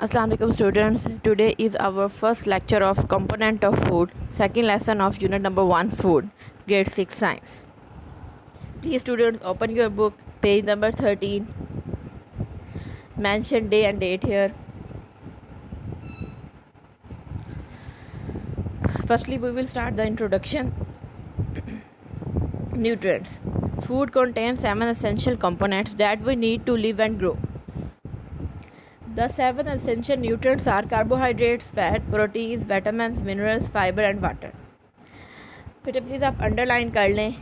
Assalamu alaikum students. Today is our first lecture of component of food, second lesson of unit number 1 food, grade 6 science. Please students open your book, page number 13. Mention day and date here. Firstly, we will start the introduction. Nutrients. Food contains 7 essential components that we need to live and grow. The 7 essential nutrients are carbohydrates, fat, proteins, vitamins, minerals, fiber and water. बेटा please आप underline कर लें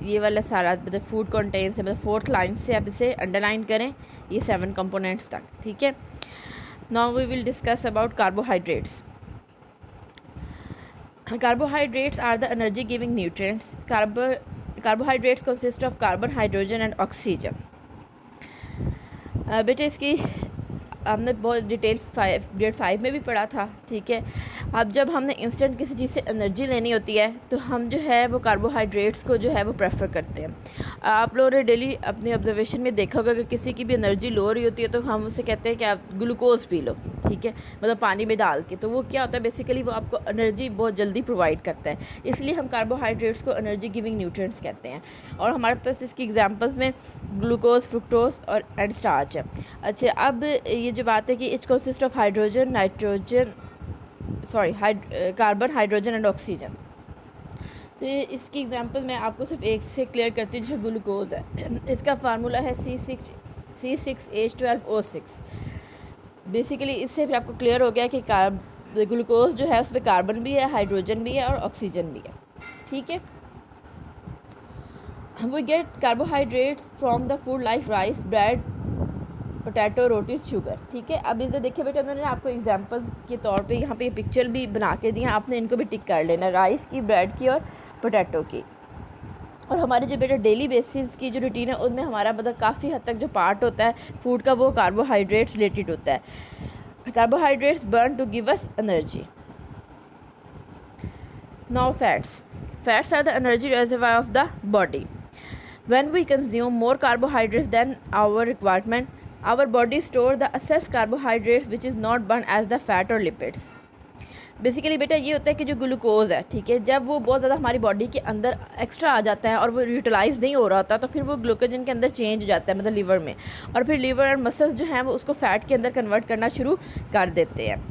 ये वाला सारा, मतलब food contents है, मतलब फोर्थ लाइन से आप इसे अंडरलाइन करें ये 7 कंपोनेंट्स तक, ठीक है. Now we will discuss about carbohydrates. Carbohydrates are the energy giving nutrients. Carbohydrates consist of carbon, hydrogen and oxygen. बेटे इसकी हमने बहुत डिटेल ग्रेड 5 में भी पढ़ा था, ठीक है. अब जब हमने इंस्टेंट किसी चीज़ से एनर्जी लेनी होती है तो हम जो है वो कार्बोहाइड्रेट्स को जो है वो प्रेफर करते हैं. आप लोगों ने डेली अपने ऑब्जर्वेशन में देखा होगा कि किसी की भी एनर्जी लो हो रही होती है तो हम उससे कहते हैं कि आप ग्लूकोज पी लो, ठीक है, मतलब पानी में डाल के. तो वो क्या होता है, बेसिकली वो आपको एनर्जी बहुत जल्दी प्रोवाइड करता है, इसलिए हम कार्बोहाइड्रेट्स को एनर्जी गिविंग न्यूट्रिएंट्स कहते हैं. और हमारे पास इसकी एग्जांपल्स में ग्लूकोज, फ्रुक्टोज और एंड स्टार्च है. अच्छा, अब ये जो बात है कि it consist of hydrogen, carbon, hydrogen and oxygen. तो इसकी एग्जांपल मैं आपको सिर्फ एक से क्लियर करती हूँ, जो ग्लूकोज है. इसका फार्मूला है C6H12O6. बेसिकली इससे फिर आपको क्लियर हो गया कि ग्लूकोज जो है उसमें कार्बन भी है, हाइड्रोजन भी है और ऑक्सीजन भी है, ठीक है. We get carbohydrates from the food like rice, bread, potato, roti, sugar, ठीक है. अब इधर देखिए बेटा, उन्होंने आपको एग्जांपल के तौर पे यहाँ पे पिक्चर भी बना के दी है, आपने इनको भी टिक कर लेना, राइस की, ब्रेड की और पोटैटो की. और हमारे जो बेटा डेली बेसिस की जो रूटीन है उनमें हमारा मतलब काफ़ी हद तक जो पार्ट होता है फूड का वो कार्बोहाइड्रेट्स रिलेटेड होता है. Carbohydrates burn to give us energy. Now fats are the energy reservoir of the body. When we consume more carbohydrates than our requirement, our body store the excess carbohydrates which is not burned as the fat or lipids. Basically बेटा ये होता है कि जो glucose है, ठीक है, जब वो बहुत ज़्यादा हमारी बॉडी के अंदर एक्स्ट्रा आ जाता है और वो यूटिलाइज नहीं हो रहा होता तो फिर वो ग्लूकोजन के अंदर चेंज हो जाता है, मतलब लीवर में, और फिर लीवर और मसल्स जो हैं वो उसको फ़ैट के अंदर कन्वर्ट करना शुरू कर देते हैं.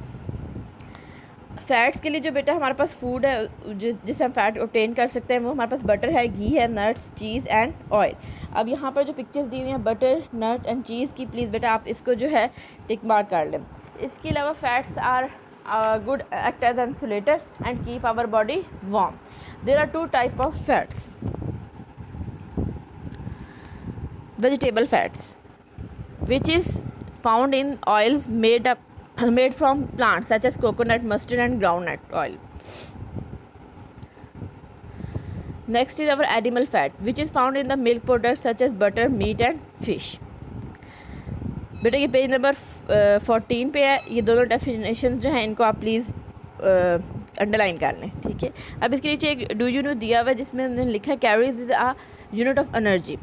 फैट्स के लिए जो बेटा हमारे पास फूड है जिससे हम फैट ऑब्टेन कर सकते हैं वो हमारे पास बटर है, घी है, नट्स, चीज़ एंड ऑयल. अब यहाँ पर जो पिक्चर्स दी हुई हैं बटर, नट एंड चीज़ की, प्लीज़ बेटा आप इसको जो है टिक मार्क कर लें. इसके अलावा fats are good act as insulator and keep our body warm. There are 2 type of fats. Vegetable fats which is found in oils made from plants such as coconut, mustard and groundnut oil. Next is our animal fat which is found in the milk products such as butter, meat and fish. बेटा ये page number 14 पे है. ये दोनों definition जो हैं इनको आप प्लीज़ अंडरलाइन कर लें, ठीक है. अब इसके नीचे एक डू यू नो दिया हुआ है जिसमें उन्होंने लिखा है calories is a unit of energy.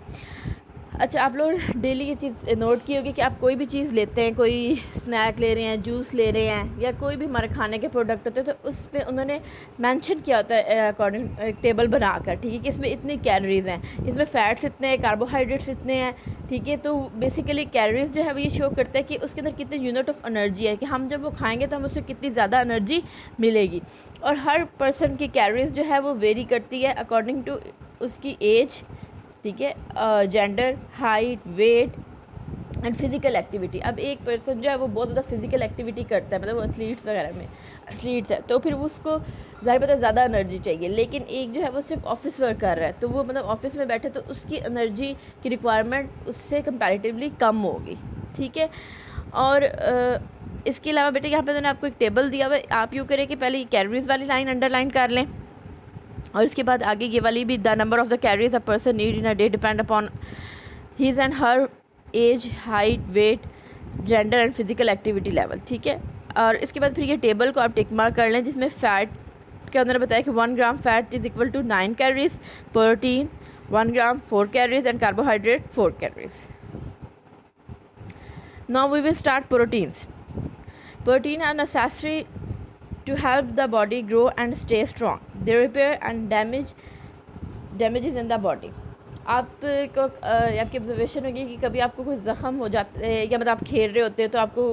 अच्छा, आप लोग डेली ये चीज़ नोट की होगी कि आप कोई भी चीज़ लेते हैं, कोई स्नैक ले रहे हैं, जूस ले रहे हैं या कोई भी हमारे खाने के प्रोडक्ट होते हैं तो उस पर उन्होंने मेंशन किया होता है अकॉर्डिंग एक टेबल बनाकर, ठीक है, कि इसमें इतनी कैलोरीज़ हैं, इसमें फ़ैट्स इतने हैं, कार्बोहाइड्रेट्स इतने हैं, ठीक है. तो बेसिकली कैलोरीज जो है वो ये शो करता है कि उसके अंदर कितने यूनिट ऑफ एनर्जी है, कि हम जब वो खाएंगे तो हम उससे कितनी ज़्यादा एनर्जी मिलेगी. और हर पर्सन की कैलोरीज जो है वो वेरी करती है अकॉर्डिंग टू उसकी एज, ठीक है, gender, height, weight and physical activity. अब एक पर्सन जो है वो बहुत ज़्यादा फिज़िकल एक्टिविटी करता है, मतलब वो एथलीट्स वगैरह में एथलीट्स है, तो फिर उसको ज़ाहिर पता है ज़्यादा एनर्जी चाहिए. लेकिन एक जो है वो सिर्फ ऑफिस वर्क कर रहा है तो वो मतलब ऑफिस में बैठे तो उसकी एनर्जी की रिक्वायरमेंट उससे कंपैरेटिवली कम होगी, ठीक है. और इसके अलावा बेटा यहाँ पे मैंने आपको एक टेबल दिया हुआ है, आप यूँ करें कि पहले कैलोरीज वाली लाइन अंडरलाइन कर लें और इसके बाद आगे ये वाली भी, the number of the calories a person need in a day depend upon his and her age, height, weight, gender and physical activity level, ठीक है. और इसके बाद फिर ये टेबल को आप टिक मार्क कर लें जिसमें फ़ैट के अंदर बताया कि 1 gram fat is equal to 9 calories, protein 1 gram 4 calories and carbohydrate 4 calories. Now we will start proteins. Protein are necessary to help the body grow and stay strong. They repair and damages in the body. आपको आपकी observation होगी कि कभी आपको कोई ज़ख़म हो जाता है या मतलब आप खेल रहे होते हैं तो आपको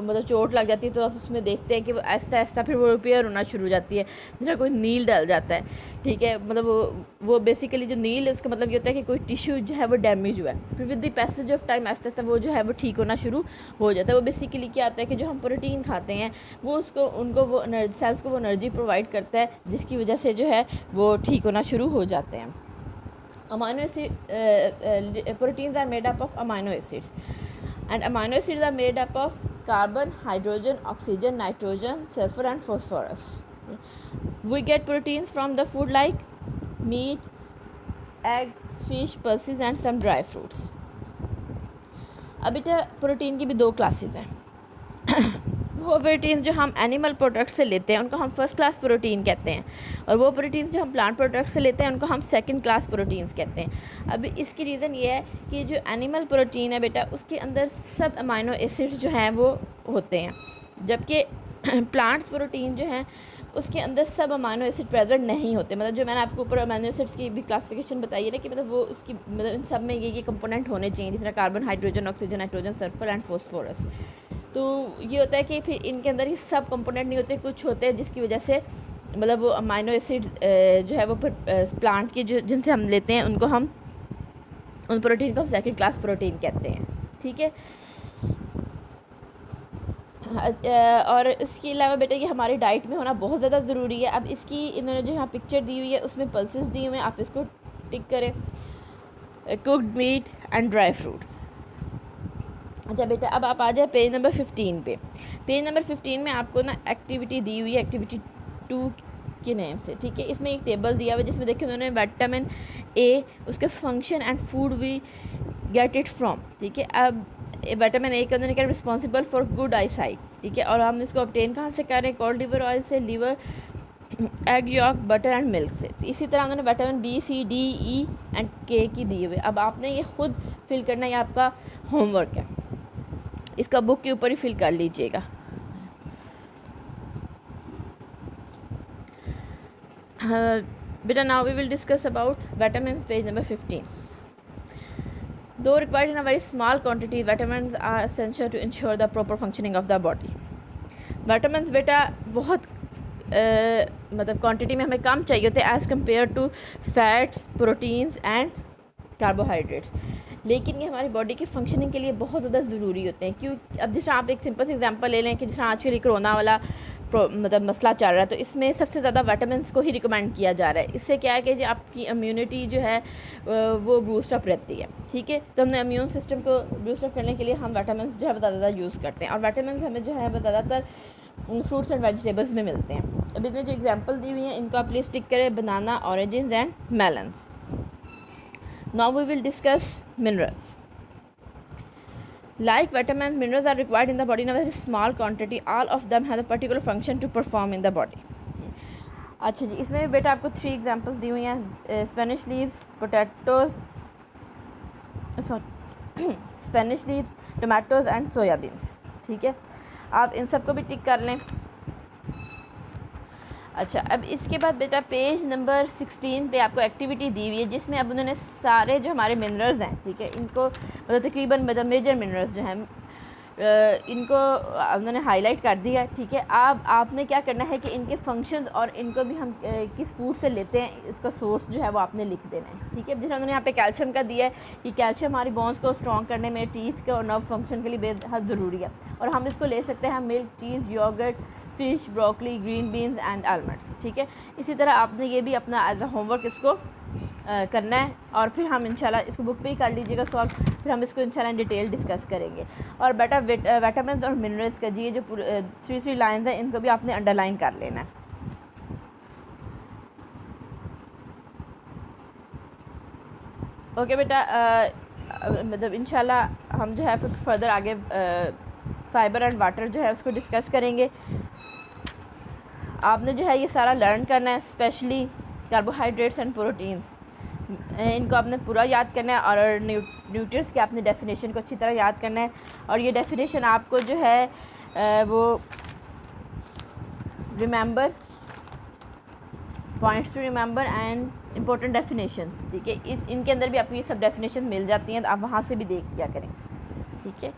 मतलब चोट लग जाती है, तो आप उसमें देखते हैं कि वो आहिस्ता आहिस्ता फिर वो रिपेयर होना शुरू हो जाती है, जैसे कोई नील डल जाता है, ठीक है। मतलब वो बेसिकली जो नील है उसका मतलब ये होता है कि कोई टिश्यू जो है वो डैमेज हुआ है, फिर with the passage of time Aahista Aahista वो जो है वो ठीक होना शुरू हो जाता है। वो बेसिकली क्या आता है कि जो हम प्रोटीन खाते हैं वो उनको वो सेल्स को वो एनर्जी प्रोवाइड करता है, जिसकी वजह से जो है वो ठीक होना शुरू हो जाते हैं। Amino acid proteins are made up of amino acids, and amino acids are made up of carbon, hydrogen, oxygen, nitrogen, sulfur and phosphorus. We get proteins from the food like meat, egg, fish, pulses and some dry fruits. अब बेटा protein की भी दो classes हैं। वो proteins जो हम animal product से लेते हैं उनको हम फर्स्ट क्लास प्रोटीन कहते हैं, और वो प्रोटीन्स जो हम प्लांट प्रोडक्ट से लेते हैं उनको हम सेकंड क्लास प्रोटीन्स कहते हैं। अब इसकी रीज़न ये है कि जो एनिमल प्रोटीन है बेटा उसके अंदर सब अमाइनो एसिड्स जो हैं वो होते हैं, जबकि प्लांट प्रोटीन जो हैं उसके अंदर सब अमाइनो एसिड प्रेजेंट नहीं होते। मतलब जो मैंने आपको ऊपर अमाइनो एसिड्स की भी क्लासिफिकेशन बताई है ना कि मतलब वो उसकी मतलब इन सब में ये कंपोनेंट होने चाहिए, जिस तरह carbon, hydrogen, oxygen, nitrogen, sulphur and phosphorus. तो ये होता है कि फिर इनके अंदर ये सब कंपोनेंट नहीं होते, कुछ होते हैं जिसकी वजह से मतलब वो अमाइनो एसिड जो है वो प्लांट की जो जिनसे हम लेते हैं उनको हम उन प्रोटीन को हम सेकंड क्लास प्रोटीन कहते हैं, ठीक है। और इसके अलावा बेटा ये हमारी डाइट में होना बहुत ज़्यादा ज़रूरी है। अब इसकी इन्होंने जो यहाँ पिक्चर दी हुई है उसमें पल्सेस दी हुए हैं, आप इसको टिक करें। Cooked meet and dry fruits. अच्छा बेटा अब आप आ जाए पेज नंबर 15 पे। पेज नंबर 15 में आपको ना एक्टिविटी दी हुई है, एक्टिविटी 2 के नेम से, ठीक है। इसमें एक टेबल दिया हुआ है जिसमें देखिए उन्होंने विटामिन ए, उसके function and food we get it from, ठीक है। अब विटामिन ए का उन्होंने क्या responsible for good eyesight, ठीक है। और हम इसको ऑब्टेन कहाँ से कर रहे हैं? कोल्ड लिवर ऑयल से, liver, egg yolk, butter and milk से। इसी तरह उन्होंने vitamin B, C, D, E and K की दी हुई। अब आपने ये खुद फिल करना, ये आपका होमवर्क है, इसका बुक के ऊपर ही फिल कर लीजिएगा। बेटा now we will discuss about vitamins, page number 15। Though required in a very small quantity, vitamins are essential to ensure the proper functioning of the body. Vitamins बेटा बहुत मतलब क्वांटिटी में हमें कम चाहिए होते हैं as compare to fats, proteins and carbohydrates, लेकिन ये हमारी बॉडी की फंक्शनिंग के लिए बहुत ज़्यादा ज़रूरी होते हैं। क्यों? अब जिस तरह आप एक सिंपल सी एग्जांपल ले लें कि जिस तरह आजकल कोरोना वाला मतलब मसला चल रहा है, तो इसमें सबसे ज़्यादा विटामिन्स को ही रिकमेंड किया जा रहा है। इससे क्या है कि जो आपकी इम्यूनिटी जो है वो बूस्टअप रहती है, ठीक है। तो हमने इम्यून सिस्टम को बूस्टअप करने के लिए हम विटामिन्स जो है बहुत ज़्यादा यूज़ करते हैं, और विटामिन्स हमें जो है वो ज़्यादातर फ्रूट्स एंड वेजिटेबल्स में मिलते हैं। अब इसमें जो एग्जाम्पल दी हुई हैं इनको आप प्लीज़ टिक करें, banana, oranges and melons. Now we will discuss minerals. Like vitamins, minerals are required in the body in a very small quantity. All of them have a particular function to perform in the body. अच्छा जी, इसमें बेटा आपको 3 examples दी हुई हैं, Spanish leaves, potatoes, Spanish leaves, tomatoes and soya beans, ठीक है। आप इन सबको भी टिक कर लें। अच्छा अब इसके बाद बेटा पेज नंबर 16 पे आपको एक्टिविटी दी हुई है जिसमें अब उन्होंने सारे जो हमारे मिनरल्स हैं, ठीक है, इनको मतलब तकरीबन मतलब मेजर मिनरल्स जो हैं इनको उन्होंने हाईलाइट कर दिया है, ठीक है। अब आपने क्या करना है कि इनके फंक्शंस और इनको भी हम किस फूड से लेते हैं इसका सोर्स जो है वो आपने लिख देना है, ठीक है। जैसे उन्होंने यहाँ पे कैल्शियम का दिया है कि कैल्शियम हमारी बोन्स को स्ट्रॉन्ग करने में, टीथ के और नर्व फंक्शन के लिए बेहद ज़रूरी है, और हम इसको ले सकते हैं milk, cheese, yogurt, fish, broccoli, green beans and almonds, ठीक है। इसी तरह आपने ये भी अपना एज अ होमवर्क इसको करना है, और फिर हम इंशाल्लाह इसको बुक पे ही कर लीजिएगा सॉल्व, फिर हम इसको इंशाल्लाह इन डिटेल डिस्कस करेंगे। और बेटा विटामिन्स और मिनरल्स का जी ये जो 3 लाइंस हैं इनको भी आपने अंडरलाइन कर लेना है। ओके बेटा, मतलब इंशाल्लाह हम जो है फिर फर्दर आगे फाइबर एंड वाटर जो है उसको डिस्कस करेंगे। आपने जो है ये सारा लर्न करना है, स्पेशली कार्बोहाइड्रेट्स एंड प्रोटीन्स, इनको आपने पूरा याद करना है, और न्यूट्रिएंट्स की आपने डेफिनेशन को अच्छी तरह याद करना है। और ये डेफिनेशन आपको जो है वो remember, points to remember and important definitions, ठीक है। इनके अंदर भी आपको ये सब डेफिनेशन मिल जाती हैं, तो आप वहाँ से भी देख लिया करें, ठीक है।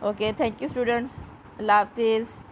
ओके, थैंक यू स्टूडेंट्स, अल्लाह हाफिज़।